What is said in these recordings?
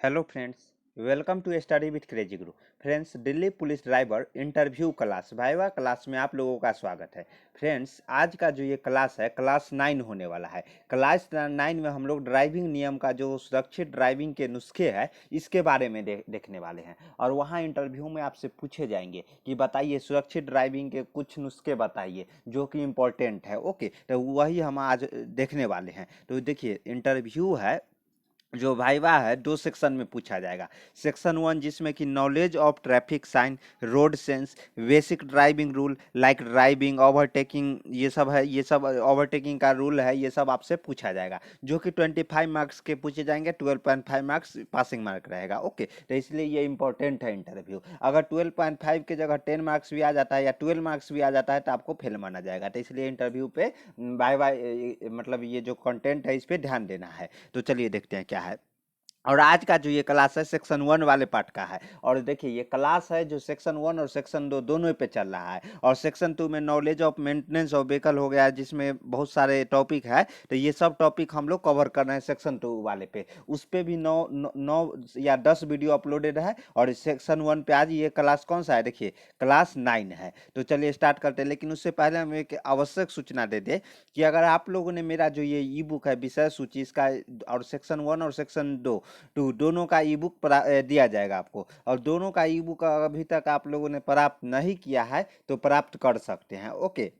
Hello friends, welcome to study with crazy guru. Friends, Delhi police driver interview class viva class में आप लोगों का स्वागत है। फ्रेंड्स, आज का जो ये क्लास है क्लास 9 होने वाला है। क्लास 9 में हम लोग ड्राइविंग नियम का जो सुरक्षित ड्राइविंग के नुस्खे हैं इसके बारे में देखने वाले हैं। और वहाँ इंटरव्यू में आपसे पूछे जाएंगे कि बताइए सुरक्षित ड्राइविंग के कुछ नुस्खे बताइए जो कि इम्पोर्टेंट है। ओके, तो वही हम आज देखने वाले हैं। तो देखिए, इंटरव्यू है जो वाइवा है 2 सेक्शन में पूछा जाएगा। सेक्शन 1 जिसमें कि knowledge of traffic sign, road sense, basic driving rule like driving, overtaking, ये सब है। ये सब ओवरटेकिंग का रूल है, ये सब आपसे पूछा जाएगा जो कि 25 मार्क्स के पूछे जाएंगे। 12.5 मार्क्स पासिंग मार्क रहेगा। ओके, तो इसलिए ये इंपॉर्टेंट है इंटरव्यू। अगर 12.5 की जगह 10 मार्क्स भी आ जाता है या 12 मार्क्स भी आ जाता है तो आपको फेल माना जाएगा। तो इसलिए इंटरव्यू पे बाय बाय मतलब ये जो कंटेंट है इस पर ध्यान देना है। तो चलिए देखते हैं क्या है। और आज का जो ये क्लास है सेक्शन 1 वाले पार्ट का है। और देखिए, ये क्लास है जो सेक्शन 1 और सेक्शन 2 दोनों पे चल रहा है। और सेक्शन 2 में knowledge of maintenance of vehicle हो गया है जिसमें बहुत सारे टॉपिक है। तो ये सब टॉपिक हम लोग कवर कर रहे हैं सेक्शन 2 वाले पे। उस पे भी 9 या 10 वीडियो अपलोडेड है। और सेक्शन 1 पे आज ये क्लास कौन सा है, देखिए क्लास 9 है। तो चलिए स्टार्ट करते हैं। लेकिन उससे पहले हम एक आवश्यक सूचना दे दें कि अगर आप लोगों ने मेरा जो ये ई बुक है विषय सूची इसका, और सेक्शन 1 और सेक्शन 2 दोनों का ई बुक दिया जाएगा आपको। और दोनों का ई बुक अभी तक आप लोगों ने प्राप्त नहीं किया है तो प्राप्त कर सकते हैं। ओके,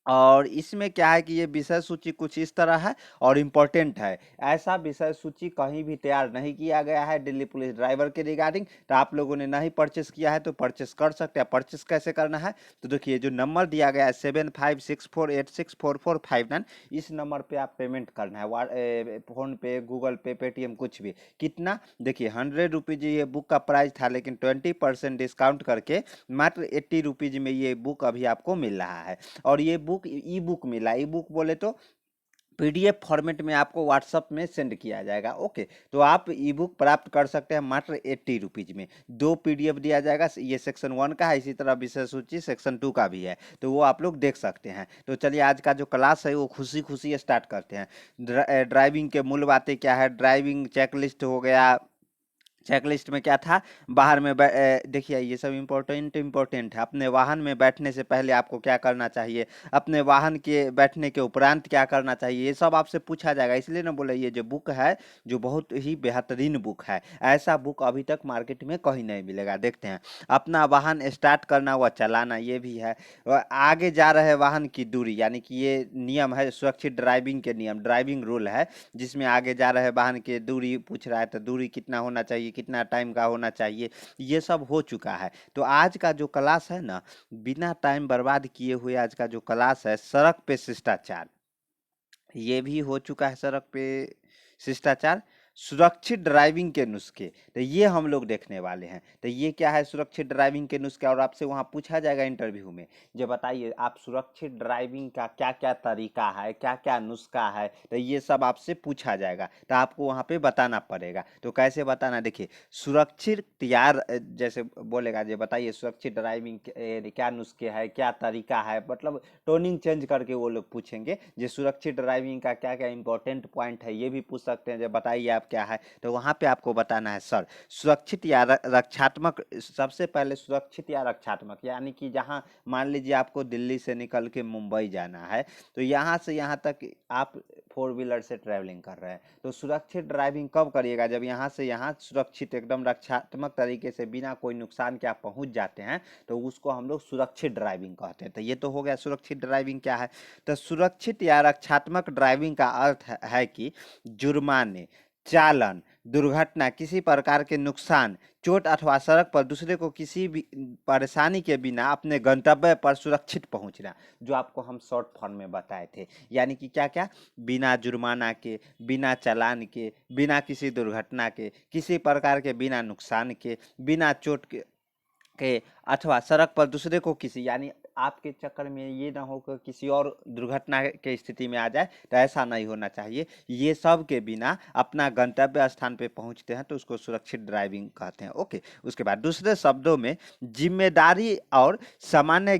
और इसमें क्या है कि ये विषय सूची कुछ इस तरह है और इम्पोर्टेंट है। ऐसा विषय सूची कहीं भी तैयार नहीं किया गया है दिल्ली पुलिस ड्राइवर के रिगार्डिंग। तो आप लोगों ने नहीं परचेस किया है तो परचेस कर सकते हैं। परचेस कैसे करना है, तो देखिए जो नंबर दिया गया है 7564864459, इस नंबर पे आप पेमेंट करना है। फोन पे, गूगल पे, पेटीएम, कुछ भी। कितना, देखिए 100 रुपीज ये बुक का प्राइस था, लेकिन 20% डिस्काउंट करके मात्र 80 रुपीज में ये बुक अभी आपको मिल रहा है। और ये बुक ई बुक मिला, ई बुक बोले तो पीडीएफ फॉर्मेट में आपको व्हाट्सअप में सेंड किया जाएगा। ओके, तो आप ई बुक प्राप्त कर सकते हैं मात्र 80 रुपीज में। 2 पीडीएफ दिया जाएगा, ये सेक्शन 1 का है, इसी तरह विषय सूची सेक्शन 2 का भी है। तो वो आप लोग देख सकते हैं। तो चलिए आज का जो क्लास है वो खुशी खुशी स्टार्ट करते हैं। ड्राइविंग के मूल बातें क्या है, ड्राइविंग चेकलिस्ट हो गया। चेकलिस्ट में क्या था, बाहर में देखिए ये सब इम्पोर्टेंट है। अपने वाहन में बैठने से पहले आपको क्या करना चाहिए, अपने वाहन के बैठने के उपरांत क्या करना चाहिए, ये सब आपसे पूछा जाएगा। इसलिए ना बोले ये जो बुक है जो बहुत ही बेहतरीन बुक है, ऐसा बुक अभी तक मार्केट में कहीं नहीं मिलेगा। देखते हैं, अपना वाहन स्टार्ट करना व चलाना, ये भी है। और आगे जा रहे वाहन की दूरी, यानी कि ये नियम है सुरक्षित ड्राइविंग के नियम, ड्राइविंग रूल है जिसमें आगे जा रहे वाहन की दूरी पूछ रहा है। तो दूरी कितना होना चाहिए, कितना टाइम का होना चाहिए, ये सब हो चुका है। तो आज का जो क्लास है ना, बिना टाइम बर्बाद किए हुए आज का जो क्लास है सड़क पे शिष्टाचार, ये भी हो चुका है। सड़क पे शिष्टाचार, सुरक्षित ड्राइविंग के नुस्खे, तो ये हम लोग देखने वाले हैं। तो ये क्या है सुरक्षित ड्राइविंग के नुस्खे, और आपसे वहां पूछा जाएगा इंटरव्यू में, जो बताइए आप सुरक्षित ड्राइविंग का क्या क्या तरीका है, क्या क्या नुस्खा है। तो ये सब आपसे पूछा जाएगा, तो आपको वहां पे बताना पड़ेगा। तो कैसे बताना, देखिए सुरक्षित यार जैसे बोलेगा, जो बताइए सुरक्षित ड्राइविंग क्या नुस्खे है, क्या तरीका है, मतलब टोनिंग चेंज करके वो लोग पूछेंगे। जो सुरक्षित ड्राइविंग का क्या क्या इंपॉर्टेंट पॉइंट है ये भी पूछ सकते हैं, जो बताइए आप क्या है। तो वहाँ पे आपको बताना है सर सुरक्षित या रक्षात्मक। सबसे पहले सुरक्षित या रक्षात्मक, यानी कि जहाँ मान लीजिए आपको दिल्ली से निकल के मुंबई जाना है, तो यहाँ से यहाँ तक आप 4 व्हीलर से ट्रैवलिंग कर रहे हैं, तो सुरक्षित ड्राइविंग कब करिएगा, जब यहाँ से यहाँ सुरक्षित एकदम रक्षात्मक तरीके से बिना कोई नुकसान के आप पहुँच जाते हैं, तो उसको हम लोग सुरक्षित ड्राइविंग कहते हैं। तो ये तो हो गया सुरक्षित ड्राइविंग क्या है। तो सुरक्षित या रक्षात्मक ड्राइविंग का अर्थ है कि जुर्माने, चालन, दुर्घटना, किसी प्रकार के नुकसान, चोट अथवा सड़क पर दूसरे को किसी भी परेशानी के बिना अपने गंतव्य पर सुरक्षित पहुंचना, जो आपको हम शॉर्ट फॉर्म में बताए थे। यानी कि क्या क्या, बिना जुर्माना के, बिना चालान के, बिना किसी दुर्घटना के, किसी प्रकार के बिना नुकसान के, बिना चोट के अथवा सड़क पर दूसरे को किसी, यानी आपके चक्कर में ये ना हो कि किसी और दुर्घटना के स्थिति में आ जाए, तो ऐसा नहीं होना चाहिए। ये सब के बिना अपना गंतव्य स्थान पे पहुंचते हैं तो उसको सुरक्षित ड्राइविंग कहते हैं। ओके, उसके बाद दूसरे शब्दों में जिम्मेदारी और सामान्य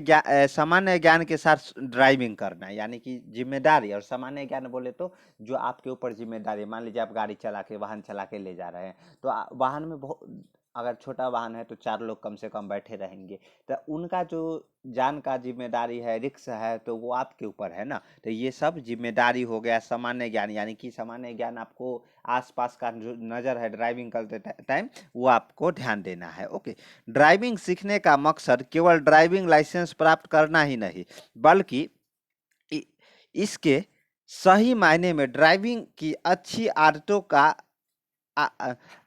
ज्ञान के साथ ड्राइविंग करना, यानी कि जिम्मेदारी और सामान्य ज्ञान बोले तो जो आपके ऊपर जिम्मेदारी है। मान लीजिए आप गाड़ी चला के, वाहन चला के ले जा रहे हैं, तो वाहन में बहुत, अगर छोटा वाहन है तो 4 लोग कम से कम बैठे रहेंगे, तो उनका जो जान का जिम्मेदारी है, रिक्स है, तो वो आपके ऊपर है ना। तो ये सब जिम्मेदारी हो गया। सामान्य ज्ञान, यानी कि सामान्य ज्ञान आपको आसपास का जो नज़र है ड्राइविंग करते टाइम, वो आपको ध्यान देना है। ओके, ड्राइविंग सीखने का मकसद केवल ड्राइविंग लाइसेंस प्राप्त करना ही नहीं, बल्कि इसके सही मायने में ड्राइविंग की अच्छी आदतों का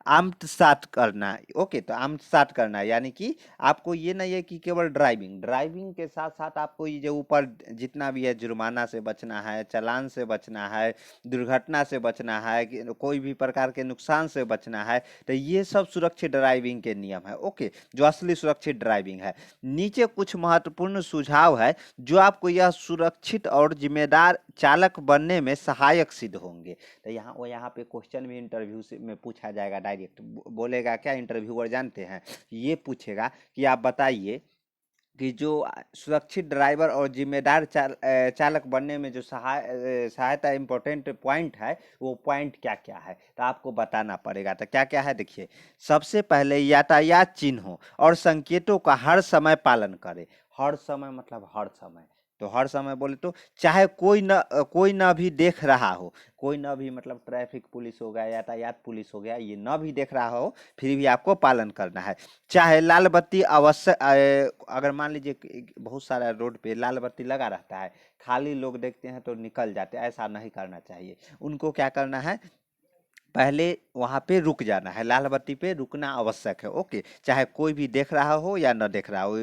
आत्मसात करना। ओके, तो आत्मसात करना यानी कि आपको ये नहीं है कि केवल ड्राइविंग ड्राइविंग के साथ साथ आपको ये जो ऊपर जितना भी है, जुर्माना से बचना है, चालान से बचना है, दुर्घटना से बचना है, कोई भी प्रकार के नुकसान से बचना है, तो ये सब सुरक्षित ड्राइविंग के नियम है। ओके, जो असली सुरक्षित ड्राइविंग है। नीचे कुछ महत्वपूर्ण सुझाव है जो आपको यह सुरक्षित और जिम्मेदार चालक बनने में सहायक सिद्ध होंगे। तो यहाँ पे क्वेश्चन भी इंटरव्यू में पूछा जाएगा डायरेक्ट। बोलेगा क्या इंटरव्यूअर जानते हैं? ये पूछेगा कि आप बताइए कि जो सुरक्षित ड्राइवर और जिम्मेदार चालक बनने में जो सहायता इम्पोर्टेंट पॉइंट है, वो पॉइंट क्या क्या है, तो आपको बताना पड़ेगा। तो क्या क्या है देखिए। सबसे पहले यातायात चिन्हों और संकेतों का हर समय पालन करें। हर समय मतलब हर समय, तो हर समय बोले तो चाहे कोई ना भी देख रहा हो, कोई ना भी मतलब ट्रैफिक पुलिस हो गया, यातायात पुलिस हो गया, ये ना भी देख रहा हो, फिर भी आपको पालन करना है। चाहे लाल बत्ती अगर मान लीजिए बहुत सारा रोड पे लाल बत्ती लगा रहता है, खाली लोग देखते हैं तो निकल जाते हैं, ऐसा नहीं करना चाहिए। उनको क्या करना है, पहले वहाँ पे रुक जाना है, लाल बत्ती पे रुकना आवश्यक है। ओके, चाहे कोई भी देख रहा हो या न देख रहा हो,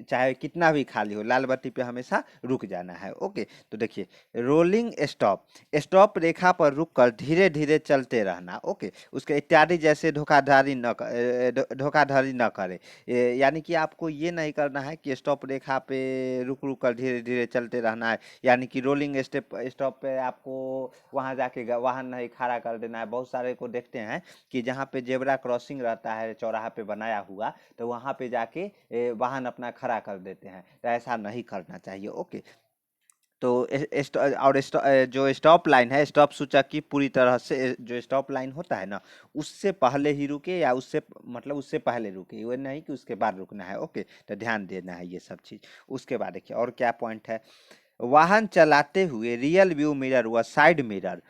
चाहे कितना भी खाली हो, लाल बत्ती पे हमेशा रुक जाना है। ओके, तो देखिए, रोलिंग स्टॉप, स्टॉप रेखा पर रुककर धीरे धीरे चलते रहना। ओके, उसके इत्यादि जैसे धोखाधड़ी न करे। यानी कि आपको ये नहीं करना है कि स्टॉप रेखा पे रुक रुक कर धीरे धीरे चलते रहना है, यानी कि रोलिंग स्टॉप पे आपको वहाँ जाके वाहन नहीं खड़ा कर देना है। बहुत सारे को देखते हैं कि जहाँ पे जेब्रा क्रॉसिंग रहता है चौराहा पे बनाया हुआ, तो वहाँ पे जाके वाहन अपना खड़ा कर देते हैं, तो ऐसा नहीं करना चाहिए। ओके, तो जो स्टॉप लाइन है, स्टॉप सूचक की पूरी तरह से जो स्टॉप लाइन होता है ना, उससे पहले ही रुके, या उससे मतलब उससे पहले रुके, वो नहीं कि उसके बाद रुकना है। ओके, तो ध्यान देना है ये सब चीज़। उसके बाद देखिए और क्या पॉइंट है। वाहन चलाते हुए रियल व्यू मिरर व साइड मिरर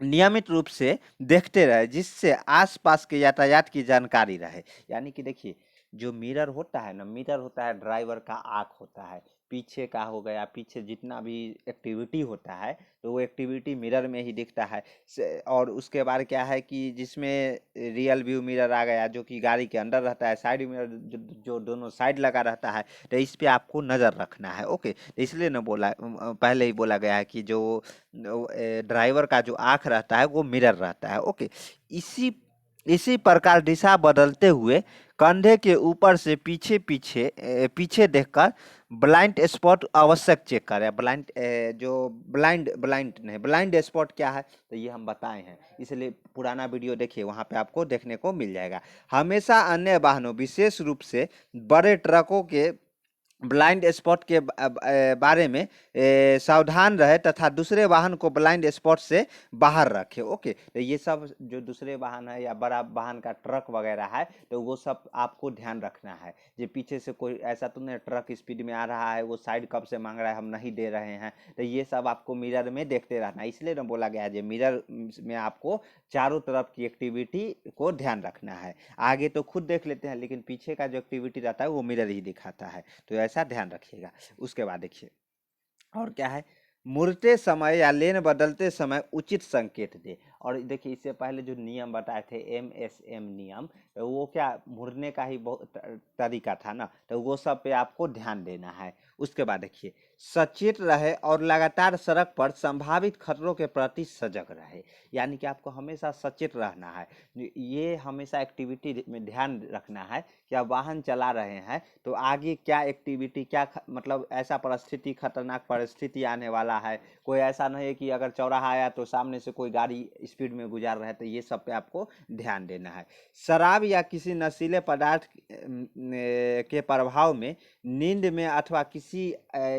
नियमित रूप से देखते रहे, जिससे आसपास के यातायात की जानकारी रहे। यानी कि देखिए, जो मिरर होता है ना, मिरर होता है ड्राइवर का आँख होता है, पीछे का हो गया, पीछे जितना भी एक्टिविटी होता है तो वो एक्टिविटी मिरर में ही दिखता है। और उसके बाद क्या है कि जिसमें रियल व्यू मिरर आ गया, जो कि गाड़ी के अंदर रहता है, साइड मिरर जो दोनों साइड लगा रहता है, तो इस पे आपको नज़र रखना है। ओके, तो इसलिए ना पहले ही बोला गया है कि जो ड्राइवर का जो आँख रहता है वो मिरर रहता है। ओके, इसी इसी प्रकार दिशा बदलते हुए कंधे के ऊपर से पीछे देखकर ब्लाइंड स्पॉट आवश्यक चेक करें। ब्लाइंड स्पॉट क्या है, तो ये हम बताए हैं, इसलिए पुराना वीडियो देखिए, वहां पे आपको देखने को मिल जाएगा। हमेशा अन्य वाहनों, विशेष रूप से बड़े ट्रकों के ब्लाइंड स्पॉट के बारे में सावधान रहे तथा दूसरे वाहन को ब्लाइंड स्पॉट से बाहर रखे। ओके, तो ये सब जो दूसरे वाहन है या बड़ा वाहन का ट्रक वगैरह है, तो वो सब आपको ध्यान रखना है। जो पीछे से कोई ऐसा तो नहीं ट्रक स्पीड में आ रहा है, वो साइड कब से मांग रहा है, हम नहीं दे रहे हैं, तो ये सब आपको मिरर में देखते रहना है। इसलिए ना बोला गया है मिरर में आपको चारों तरफ की एक्टिविटी को ध्यान रखना है। आगे तो खुद देख लेते हैं, लेकिन पीछे का जो एक्टिविटी रहता है वो मिरर ही दिखाता है, तो ऐसा ध्यान रखिएगा। उसके बाद देखिए और क्या है, मुड़ते समय या लेन बदलते समय उचित संकेत दे। और देखिए, इससे पहले जो नियम बताए थे MSM नियम, तो वो क्या मुड़ने का ही बहुत तरीका था ना, तो वो सब पे आपको ध्यान देना है। उसके बाद देखिए, सचेत रहे और लगातार सड़क पर संभावित खतरों के प्रति सजग रहे। यानी कि आपको हमेशा सचेत रहना है। ये हमेशा एक्टिविटी में ध्यान रखना है कि आप वाहन चला रहे हैं तो आगे क्या एक्टिविटी, क्या मतलब ऐसा परिस्थिति, खतरनाक परिस्थिति आने वाला है। कोई ऐसा नहीं है कि अगर चौराहा आया तो सामने से कोई गाड़ी स्पीड में गुजार रहा है, तो ये सब पे आपको ध्यान देना है। शराब या किसी नशीले पदार्थ के प्रभाव में, नींद में अथवा किसी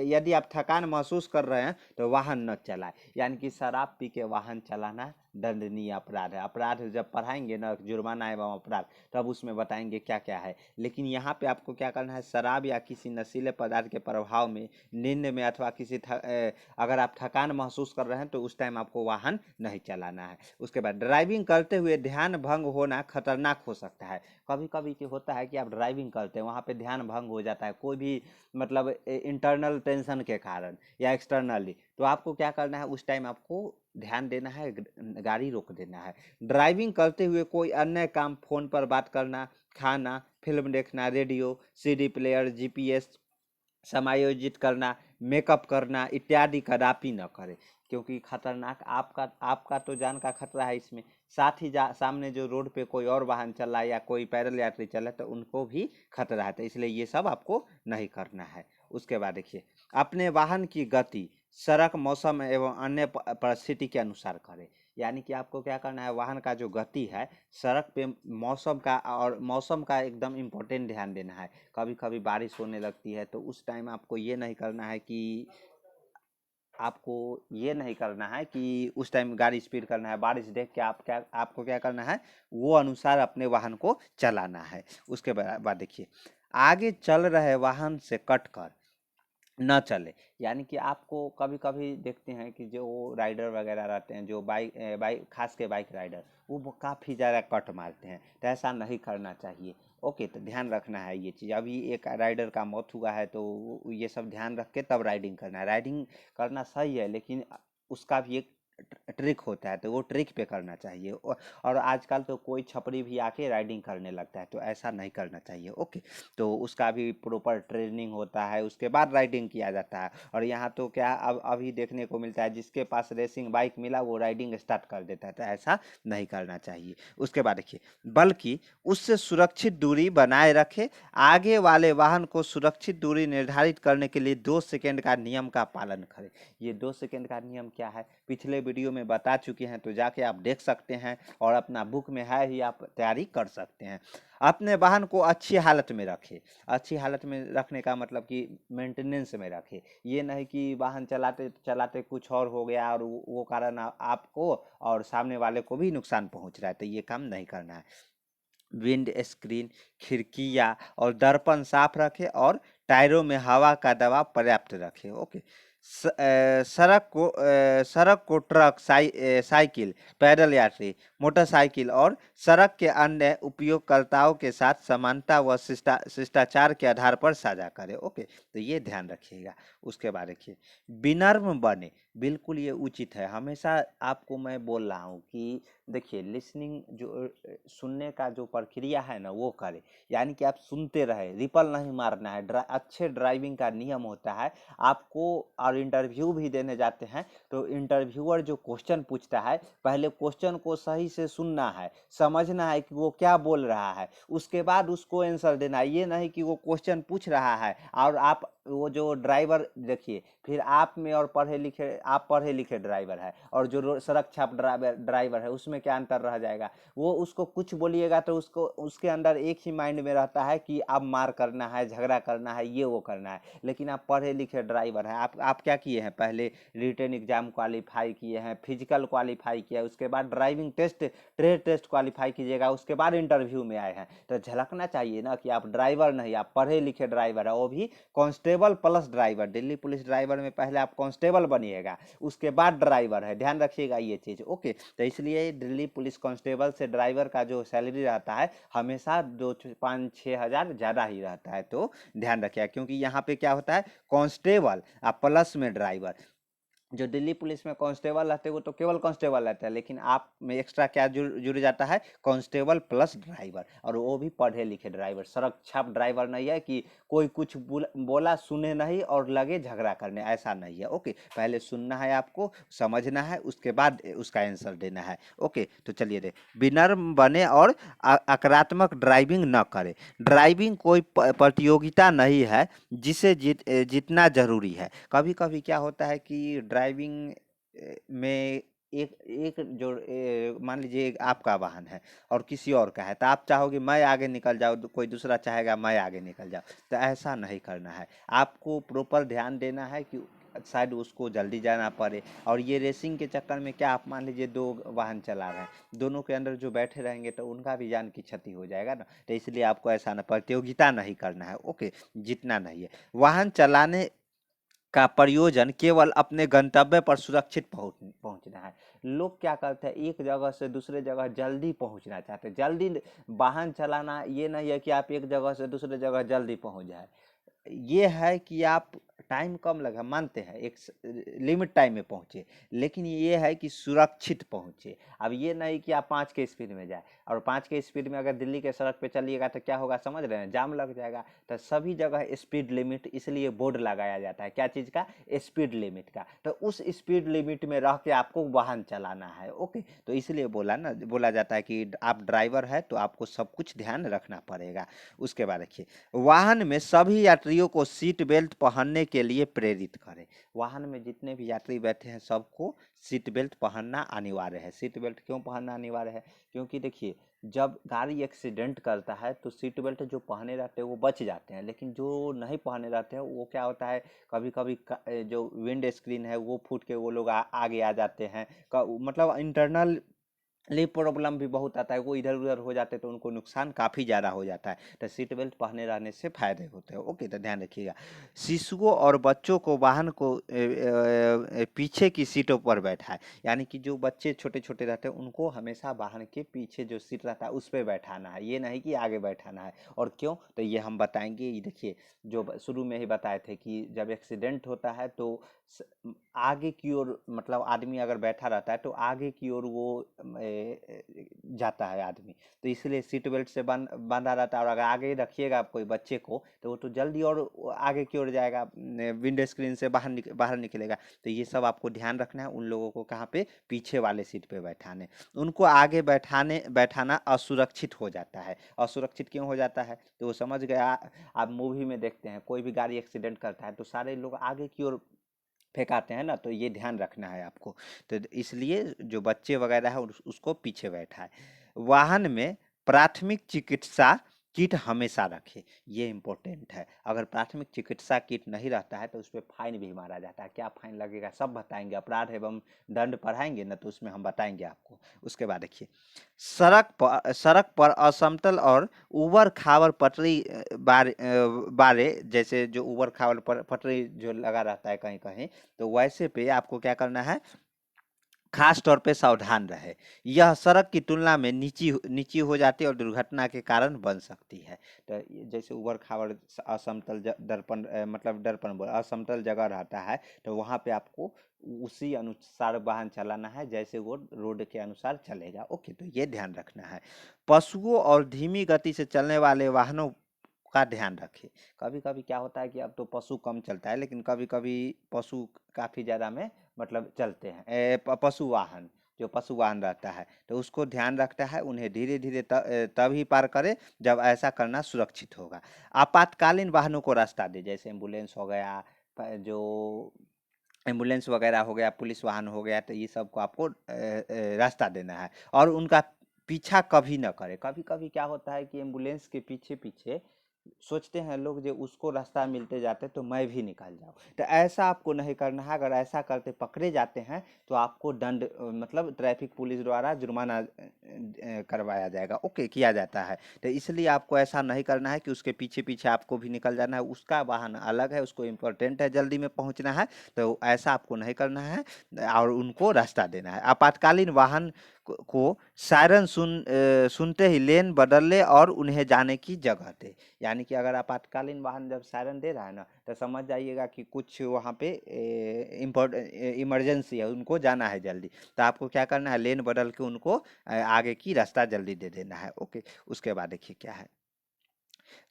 यदि आप थकान महसूस कर रहे हैं तो वाहन न चलाएं। यानी कि शराब पी के वाहन चलाना दंडनीय अपराध है। अपराध जब पढ़ाएंगे ना, जुर्माना एवं अपराध, तब उसमें बताएंगे क्या क्या है। लेकिन यहाँ पे आपको क्या करना है, शराब या किसी नशीले पदार्थ के प्रभाव में, नींद में अथवा किसी अगर आप थकान महसूस कर रहे हैं तो उस टाइम आपको वाहन नहीं चलाना है। उसके बाद ड्राइविंग करते हुए ध्यान भंग होना खतरनाक हो सकता है। कभी कभी क्या होता है कि आप ड्राइविंग करते हैं, वहाँ पे ध्यान भंग हो जाता है, कोई भी मतलब इंटरनल टेंशन के कारण या एक्सटर्नली, तो आपको क्या करना है, उस टाइम आपको ध्यान देना है, गाड़ी रोक देना है। ड्राइविंग करते हुए कोई अन्य काम, फोन पर बात करना, खाना, फिल्म देखना, रेडियो, सीडी प्लेयर, जीपीएस समायोजित करना, मेकअप करना इत्यादि कदापि न करें, क्योंकि खतरनाक आपका आपका तो जान का खतरा है इसमें। साथ ही सामने जो रोड पे कोई और वाहन चला या कोई पैदल यात्री चला तो उनको भी खतरा है, तो इसलिए ये सब आपको नहीं करना है। उसके बाद देखिए, अपने वाहन की गति सड़क, मौसम एवं अन्य परिस्थिति के अनुसार करें। यानी कि आपको क्या करना है, वाहन का जो गति है सड़क पे, मौसम का, और मौसम का एकदम इम्पोर्टेंट ध्यान देना है। कभी कभी बारिश होने लगती है तो उस टाइम आपको ये नहीं करना है कि उस टाइम गाड़ी स्पीड करना है। बारिश देख के आपको क्या करना है, वो अनुसार अपने वाहन को चलाना है। उसके बाद देखिए, आगे चल रहे वाहन से कट कर न चले। यानी कि आपको कभी कभी देखते हैं कि जो राइडर वगैरह रहते हैं, जो बाइक खास के बाइक राइडर, वो काफ़ी ज़्यादा कट मारते हैं, तो ऐसा नहीं करना चाहिए। ओके, तो ध्यान रखना है ये चीज़। अभी एक राइडर का मौत हुआ है तो ये सब ध्यान रख के तब राइडिंग करना है। राइडिंग करना सही है, लेकिन उसका भी एक ट्रिक होता है, तो वो ट्रिक पे करना चाहिए। और आजकल तो कोई छपरी भी आके राइडिंग करने लगता है, तो ऐसा नहीं करना चाहिए। ओके, तो उसका भी प्रॉपर ट्रेनिंग होता है, उसके बाद राइडिंग किया जाता है। और यहाँ तो क्या अब अभी देखने को मिलता है, जिसके पास रेसिंग बाइक मिला वो राइडिंग स्टार्ट कर देता है, तो ऐसा नहीं करना चाहिए। उसके बाद देखिए, बल्कि उससे सुरक्षित दूरी बनाए रखे। आगे वाले वाहन को सुरक्षित दूरी निर्धारित करने के लिए 2 सेकंड का नियम का पालन करें। ये 2 सेकंड का नियम क्या है, पिछले वीडियो में बता चुके हैं, तो जाके आप देख सकते हैं, और अपना बुक में है ही, आप तैयारी कर सकते हैं। अपने वाहन को अच्छी हालत में रखें। अच्छी हालत में रखने का मतलब कि मेंटेनेंस में रखें। ये नहीं कि वाहन चलाते चलाते कुछ और हो गया और वो कारण आपको और सामने वाले को भी नुकसान पहुंच रहा है, तो ये काम नहीं करना है। विंड स्क्रीन, खिड़कियाँ और दर्पण साफ रखें और टायरों में हवा का दबाव पर्याप्त रखें। ओके, सड़क को ट्रक, साइकिल, पैदल यात्री, मोटरसाइकिल और सड़क के अन्य उपयोगकर्ताओं के साथ समानता व शिष्टाचार के आधार पर साझा करें। ओके, तो ये ध्यान रखिएगा। उसके बाद देखिए, विनम्र बने। बिल्कुल ये उचित है। हमेशा आपको मैं बोल रहा हूँ कि देखिए, लिसनिंग जो सुनने का जो प्रक्रिया है ना, वो करें। यानी कि आप सुनते रहे, रिपल नहीं मारना है। अच्छे ड्राइविंग का नियम होता है आपको, और इंटरव्यू भी देने जाते हैं तो इंटरव्यूअर जो क्वेश्चन पूछता है, पहले क्वेश्चन को सही से सुनना है, समझना है कि वो क्या बोल रहा है, उसके बाद उसको आंसर देना है। ये नहीं कि वो क्वेश्चन पूछ रहा है और आप, वो जो ड्राइवर देखिए, फिर आप में और आप पढ़े लिखे ड्राइवर है और जो सड़क छाप ड्राइवर है, उसमें क्या अंतर रह जाएगा। वो उसको कुछ बोलिएगा तो उसको, उसके अंदर एक ही माइंड में रहता है कि अब मार करना है, झगड़ा करना है, ये वो करना है। लेकिन आप पढ़े लिखे ड्राइवर हैं, आप क्या किए हैं, पहले रिटन एग्जाम क्वालिफाई किए हैं, फिजिकल क्वालिफाई किया है, उसके बाद driving test, trade test qualify कीजिएगा, उसके बाद इंटरव्यू में आए हैं। तो झलकना चाहिए ना कि आप ड्राइवर नहीं, आप पढ़े लिखे ड्राइवर है, वो भी constable plus driver. Delhi police driver में पहले आप कांस्टेबल बनिएगा, उसके बाद ड्राइवर है, ध्यान रखिएगा ये चीज़। ओके, तो इसलिए दिल्ली पुलिस कांस्टेबल से ड्राइवर का जो सैलरी रहता है हमेशा 2-5-6 हज़ार ज़्यादा ही रहता है, तो ध्यान रखिएगा। क्योंकि यहाँ पे क्या होता है, कांस्टेबल प्लस में ड्राइवर। जो दिल्ली पुलिस में कांस्टेबल रहते हैं वो तो केवल कांस्टेबल रहता है, लेकिन आप में एक्स्ट्रा क्या जुड़ जाता है, कांस्टेबल प्लस ड्राइवर, और वो भी पढ़े लिखे ड्राइवर, सड़क छाप ड्राइवर नहीं है कि कोई कुछ बोला सुने नहीं और लगे झगड़ा करने, ऐसा नहीं है। ओके, पहले सुनना है आपको, समझना है, उसके बाद उसका आंसर देना है। ओके, तो चलिए दे, विनम्र बने और आक्रामक ड्राइविंग न करें। ड्राइविंग कोई प्रतियोगिता नहीं है जिसे जीतना जरूरी है। कभी कभी क्या होता है कि ड्राइविंग में एक एक जो मान लीजिए आपका वाहन है और किसी और का है, तो आप चाहोगे मैं आगे निकल जाऊँ, कोई दूसरा चाहेगा मैं आगे निकल जाऊँ, तो ऐसा नहीं करना है। आपको प्रॉपर ध्यान देना है कि शायद उसको जल्दी जाना पड़े। और ये रेसिंग के चक्कर में क्या, आप मान लीजिए दो वाहन चला रहे हैं, दोनों के अंदर जो बैठे रहेंगे तो उनका भी जान की क्षति हो जाएगा ना, तो इसलिए आपको ऐसा ना, प्रतियोगिता नहीं करना है। ओके, जीतना नहीं है। वाहन चलाने का प्रयोजन केवल अपने गंतव्य पर सुरक्षित पहुंचना है। लोग क्या करते हैं, एक जगह से दूसरे जगह जल्दी पहुंचना चाहते हैं। जल्दी वाहन चलाना ये नहीं है कि आप एक जगह से दूसरे जगह जल्दी पहुंच जाए, ये है कि आप टाइम कम लगा, मानते हैं एक लिमिट टाइम में पहुंचे, लेकिन ये है कि सुरक्षित पहुंचे। अब ये नहीं कि आप 5 के स्पीड में जाए, और 5 के स्पीड में अगर दिल्ली के सड़क पे चलिएगा तो क्या होगा समझ रहे हैं, जाम लग जाएगा। तो सभी जगह स्पीड लिमिट, इसलिए बोर्ड लगाया जाता है, क्या चीज़ का, स्पीड लिमिट का। तो उस स्पीड लिमिट में रह के आपको वाहन चलाना है। ओके, तो इसलिए बोला जाता है कि आप ड्राइवर है तो आपको सब कुछ ध्यान रखना पड़ेगा। उसके बाद देखिए, वाहन में सभी यात्रियों को सीट बेल्ट पहनने के लिए प्रेरित करें। वाहन में जितने भी यात्री बैठे हैं सबको सीट बेल्ट पहनना अनिवार्य है। सीट बेल्ट क्यों पहनना अनिवार्य है, क्योंकि देखिए जब गाड़ी एक्सीडेंट करता है तो सीट बेल्ट जो पहने रहते हैं वो बच जाते हैं, लेकिन जो नहीं पहने रहते हैं वो क्या होता है, कभी कभी जो विंड स्क्रीन है वो फूट के वो लोग आगे आ जाते हैं। मतलब इंटरनल प्रॉब्लम भी बहुत आता है, वो इधर उधर हो जाते हैं तो उनको नुकसान काफ़ी ज़्यादा हो जाता है। तो सीट बेल्ट पहने रहने से फायदे होते हैं। ओके, तो ध्यान रखिएगा। शिशुओं और बच्चों को वाहन को पीछे की सीटों पर बैठाएं। यानी कि जो बच्चे छोटे छोटे रहते हैं उनको हमेशा वाहन के पीछे जो सीट रहता है उस पर बैठाना है, ये नहीं कि आगे बैठाना है। और क्यों, तो ये हम बताएंगे। ये देखिए, जो शुरू में ही बताए थे कि जब एक्सीडेंट होता है तो आगे की ओर, मतलब आदमी अगर बैठा रहता है तो आगे की ओर वो जाता है आदमी, तो इसलिए सीट बेल्ट से बंधा रहता है। और अगर आगे रखिएगा आप कोई बच्चे को तो वो तो जल्दी और आगे की ओर जाएगा, विंडो स्क्रीन से बाहर निकलेगा। तो ये सब आपको ध्यान रखना है। उन लोगों को कहाँ पे, पीछे वाले सीट पे बैठाने, उनको आगे बैठाना असुरक्षित हो जाता है। असुरक्षित क्यों हो जाता है, तो वो समझ गया। आप मूवी में देखते हैं कोई भी गाड़ी एक्सीडेंट करता है तो सारे लोग आगे की ओर फेंकाते हैं ना, तो ये ध्यान रखना है आपको। तो इसलिए जो बच्चे वगैरह है उसको पीछे बैठा है। वाहन में प्राथमिक चिकित्सा किट हमेशा रखें, ये इम्पोर्टेंट है। अगर प्राथमिक चिकित्सा किट नहीं रहता है तो उस पर फाइन भी मारा जाता है। क्या फाइन लगेगा सब बताएंगे, अपराध एवं दंड पढ़ाएंगे ना, तो उसमें हम बताएंगे आपको। उसके बाद देखिए, सड़क पर असमतल और ऊबड़ खाबड़ पटरी बारे, जैसे जो ऊबड़ खाबड़ पटरी जो लगा रहता है कहीं कहीं, तो वैसे पे आपको क्या करना है, खास तौर पे सावधान रहे। यह सड़क की तुलना में नीची हो जाती है और दुर्घटना के कारण बन सकती है। तो जैसे ऊबड़ खाबड़ असमतल दर्पण मतलब दर्पण बोल असमतल जगह रहता है, तो वहाँ पे आपको उसी अनुसार वाहन चलाना है जैसे वो रोड के अनुसार चलेगा। ओके, तो ये ध्यान रखना है। पशुओं और धीमी गति से चलने वाले वाहनों का ध्यान रखें। कभी कभी क्या होता है कि अब तो पशु कम चलता है, लेकिन कभी कभी पशु काफ़ी ज़्यादा में मतलब चलते हैं, पशु वाहन, जो पशु वाहन रहता है तो उसको ध्यान रखता है, उन्हें धीरे धीरे तभी पार करे जब ऐसा करना सुरक्षित होगा। आपातकालीन वाहनों को रास्ता दे, जैसे एम्बुलेंस हो गया, जो एम्बुलेंस वगैरह हो गया, पुलिस वाहन हो गया, तो ये सब को आपको रास्ता देना है। और उनका पीछा कभी ना करे। कभी कभी क्या होता है कि एम्बुलेंस के पीछे पीछे सोचते हैं लोग जो उसको रास्ता मिलते जाते तो मैं भी निकल जाऊं, तो ऐसा आपको नहीं करना है। अगर ऐसा करते पकड़े जाते हैं तो आपको दंड मतलब ट्रैफिक पुलिस द्वारा जुर्माना करवाया जाएगा। ओके, किया जाता है। तो इसलिए आपको ऐसा नहीं करना है कि उसके पीछे पीछे आपको भी निकल जाना है। उसका वाहन अलग है, उसको इम्पोर्टेंट है जल्दी में पहुंचना है, तो ऐसा आपको नहीं करना है और उनको रास्ता देना है। आपातकालीन वाहन को सायरन सुनते ही लेन बदल ले और उन्हें जाने की जगह दे। यानी कि अगर आपातकालीन वाहन जब सायरन दे रहा है ना, तो समझ जाइएगा कि कुछ वहाँ पे इमरजेंसी है, उनको जाना है जल्दी। तो आपको क्या करना है, लेन बदल के उनको आगे की रास्ता जल्दी दे देना है। ओके, उसके बाद देखिए क्या है,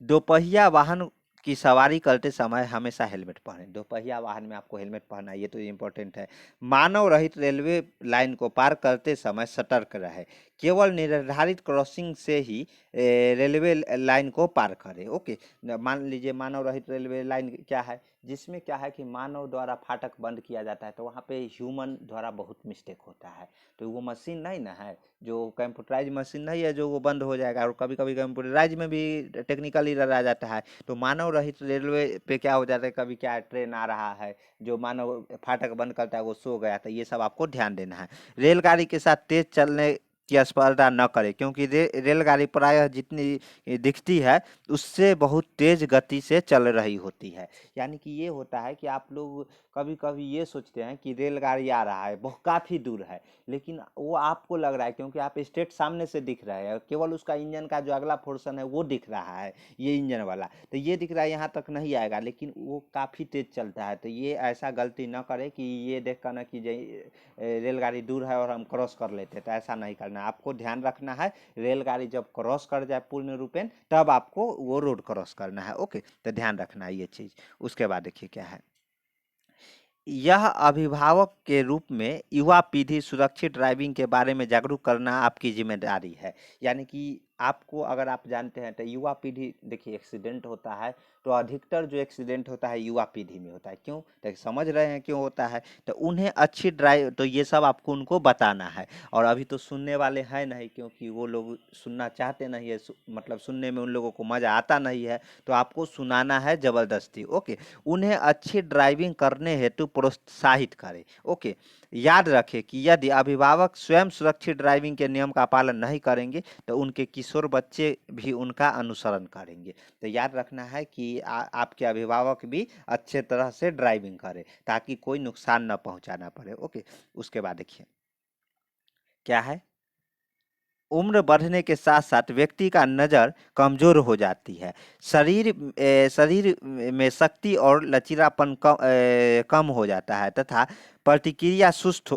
दोपहिया वाहन की सवारी करते समय हमेशा हेलमेट पहनें। दोपहिया वाहन में आपको हेलमेट पहनना है, ये तो इम्पोर्टेंट है। मानव रहित रेलवे लाइन को पार करते समय सतर्क रहे। केवल निर्धारित क्रॉसिंग से ही रेलवे लाइन को पार करें। ओके, मान लीजिए मानव रहित रेलवे लाइन क्या है, जिसमें क्या है कि मानव द्वारा फाटक बंद किया जाता है, तो वहाँ पे ह्यूमन द्वारा बहुत मिस्टेक होता है। तो वो मशीन नहीं ना है, जो कंप्यूटराइज मशीन नहीं है जो वो बंद हो जाएगा, और कभी कभी कंप्यूटराइज में भी टेक्निकली रह जाता है। तो मानव रहित रेलवे पे क्या हो जाता है, कभी क्या ट्रेन आ रहा है, जो मानव फाटक बंद करता है वो सो गया, तो ये सब आपको ध्यान देना है। रेलगाड़ी के साथ तेज चलने की स्पर्धा न करें, क्योंकि रेलगाड़ी प्रायः जितनी दिखती है उससे बहुत तेज गति से चल रही होती है। यानी कि ये होता है कि आप लोग कभी कभी ये सोचते हैं कि रेलगाड़ी आ रहा है, बहुत काफ़ी दूर है, लेकिन वो आपको लग रहा है क्योंकि आप स्ट्रेट सामने से दिख रहे हैं, केवल उसका इंजन का जो अगला पोर्शन है वो दिख रहा है, ये इंजन वाला, तो ये दिख रहा है यहाँ तक नहीं आएगा, लेकिन वो काफ़ी तेज चलता है। तो ये ऐसा गलती ना करें कि ये देख कर ना कि रेलगाड़ी दूर है और हम क्रॉस कर लेते हैं, तो ऐसा नहीं करना है। आपको ध्यान रखना है, रेलगाड़ी जब क्रॉस कर जाए पूर्ण रूपेण तब आपको वो रोड क्रॉस करना है। ओके, तो ध्यान रखना है ये चीज़। उसके बाद देखिए क्या है, यह अभिभावक के रूप में युवा पीढ़ी सुरक्षित ड्राइविंग के बारे में जागरूक करना आपकी जिम्मेदारी है। यानी कि आपको, अगर आप जानते हैं तो युवा पीढ़ी, देखिए एक्सीडेंट होता है तो अधिकतर जो एक्सीडेंट होता है युवा पीढ़ी में होता है। क्यों, तो समझ रहे हैं क्यों होता है, तो उन्हें अच्छी ड्राइव, तो ये सब आपको उनको बताना है। और अभी तो सुनने वाले हैं नहीं, क्योंकि वो लोग सुनना चाहते नहीं है, मतलब सुनने में उन लोगों को मज़ा आता नहीं है, तो आपको सुनाना है ज़बरदस्ती। ओके, उन्हें अच्छी ड्राइविंग करने हेतु प्रोत्साहित करें। ओके, याद रखें कि यदि अभिभावक स्वयं सुरक्षित ड्राइविंग के नियम का पालन नहीं करेंगे तो उनके किशोर बच्चे भी उनका अनुसरण करेंगे। तो याद रखना है कि आपके अभिभावक भी अच्छे तरह से ड्राइविंग करें ताकि कोई नुकसान न पहुंचाना पड़े। ओके, उसके बाद देखिए क्या है, उम्र बढ़ने के साथ साथ व्यक्ति का नज़र कमज़ोर हो जाती है। शरीर में शक्ति और लचीलापन कम हो जाता है तथा प्रतिक्रिया सुस्त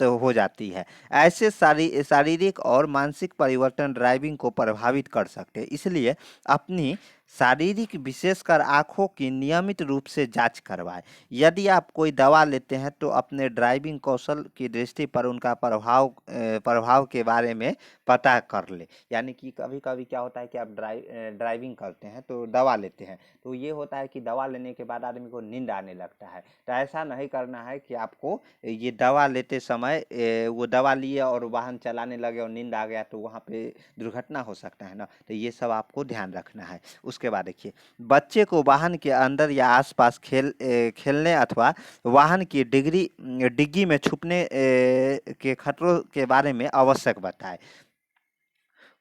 हो जाती है। ऐसे शारीरिक और मानसिक परिवर्तन ड्राइविंग को प्रभावित कर सकते हैं। इसलिए अपनी शारीरिक, विशेषकर आँखों की नियमित रूप से जांच करवाएं। यदि आप कोई दवा लेते हैं तो अपने ड्राइविंग कौशल की दृष्टि पर उनका प्रभाव के बारे में पता कर ले। यानी कि कभी कभी क्या होता है कि आप ड्राइविंग करते हैं तो दवा लेते हैं, तो ये होता है कि दवा लेने के बाद आदमी को नींद आने लगता है। तो ऐसा नहीं करना है कि आपको ये दवा लेते समय वो दवा लिए और वाहन चलाने लगे और नींद आ गया, तो वहाँ पे दुर्घटना हो सकता है ना। तो ये सब आपको ध्यान रखना है। उसके बाद देखिए, बच्चे को वाहन के अंदर या आसपास खेलने अथवा वाहन की डिग्गी में छुपने के खतरों के बारे में आवश्यक बताएं।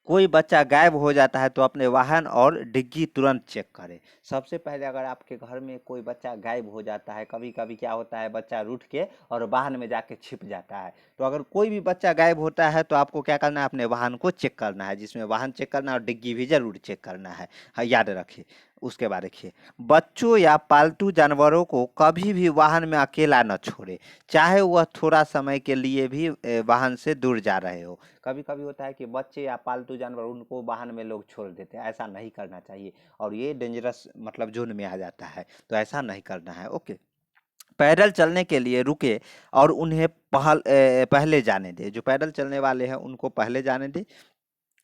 कोई बच्चा गायब हो जाता है तो अपने वाहन और डिग्गी तुरंत चेक करें। सबसे पहले अगर आपके घर में कोई बच्चा गायब हो जाता है, कभी कभी क्या होता है बच्चा रूठ के और वाहन में जाके छिप जाता है, तो अगर कोई भी बच्चा गायब होता है तो आपको क्या करना है, अपने वाहन को चेक करना है, जिसमें वाहन चेक करना है और डिग्गी भी जरूर चेक करना है। हाँ, याद रखिए। उसके बाद देखिए, बच्चों या पालतू जानवरों को कभी भी वाहन में अकेला न छोड़े, चाहे वह थोड़ा समय के लिए भी वाहन से दूर जा रहे हो। कभी कभी होता है कि बच्चे या पालतू जानवर, उनको वाहन में लोग छोड़ देते हैं, ऐसा नहीं करना चाहिए, और ये डेंजरस मतलब जोन में आ जाता है, तो ऐसा नहीं करना है। ओके, पैदल चलने के लिए रुके और उन्हें पहले जाने दे। जो पैदल चलने वाले हैं उनको पहले जाने दे।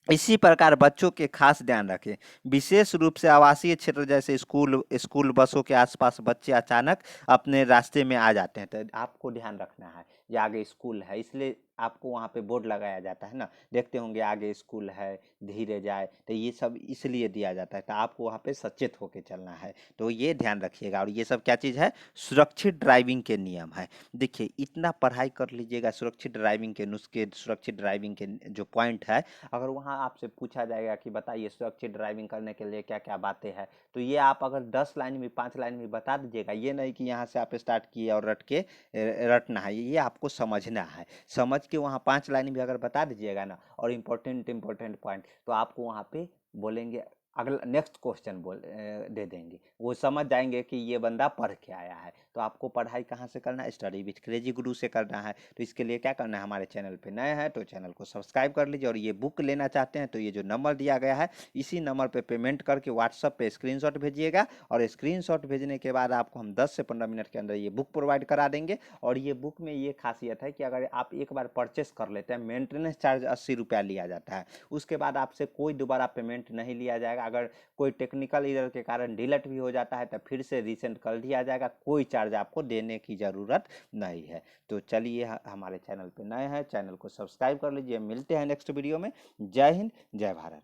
इसी प्रकार बच्चों के खास ध्यान रखें, विशेष रूप से आवासीय क्षेत्र जैसे स्कूल बसों के आसपास बच्चे अचानक अपने रास्ते में आ जाते हैं, तो आपको ध्यान रखना है। ये आगे स्कूल है, इसलिए आपको वहाँ पे बोर्ड लगाया जाता है ना, देखते होंगे आगे स्कूल है, धीरे जाए, तो ये सब इसलिए दिया जाता है, तो आपको वहाँ पे सचेत होके चलना है। तो ये ध्यान रखिएगा। और ये सब क्या चीज़ है, सुरक्षित ड्राइविंग के नियम है। देखिए, इतना पढ़ाई कर लीजिएगा सुरक्षित ड्राइविंग के नुस्खे, सुरक्षित ड्राइविंग के जो पॉइंट है, अगर वहाँ आपसे पूछा जाएगा कि बताइए सुरक्षित ड्राइविंग करने के लिए क्या क्या बातें हैं, तो ये आप अगर 10 लाइन में 5 लाइन में बता दीजिएगा। ये नहीं कि यहाँ से आप स्टार्ट किए और रटना है, ये आपको समझना है। समझ के वहाँ 5 लाइन भी अगर बता दीजिएगा ना और इम्पोर्टेंट पॉइंट, तो आपको वहाँ पे बोलेंगे अगला नेक्स्ट क्वेश्चन दे देंगे, वो समझ जाएंगे कि ये बंदा पढ़ के आया है। तो आपको पढ़ाई कहाँ से करना है? स्टडी विथ क्रेजी गुरु से करना है। तो इसके लिए क्या करना है, हमारे चैनल पे नए हैं तो चैनल को सब्सक्राइब कर लीजिए, और ये बुक लेना चाहते हैं तो ये जो नंबर दिया गया है इसी नंबर पे पेमेंट करके व्हाट्सअप पे स्क्रीनशॉट भेजिएगा, और स्क्रीनशॉट भेजने के बाद आपको हम 10 से 15 मिनट के अंदर ये बुक प्रोवाइड करा देंगे। और ये बुक में ये खासियत है कि अगर आप एक बार परचेस कर लेते हैं, मेंटेनेंस चार्ज 80 रुपया लिया जाता है, उसके बाद आपसे कोई दोबारा पेमेंट नहीं लिया जाएगा। अगर कोई टेक्निकल एरर के कारण डिलीट भी हो जाता है तो फिर से रीसेंड कर दिया जाएगा, कोई चार्ज आपको देने की ज़रूरत नहीं है। तो चलिए, हमारे चैनल पे नए हैं, चैनल को सब्सक्राइब कर लीजिए। मिलते हैं नेक्स्ट वीडियो में। जय हिंद, जय भारत।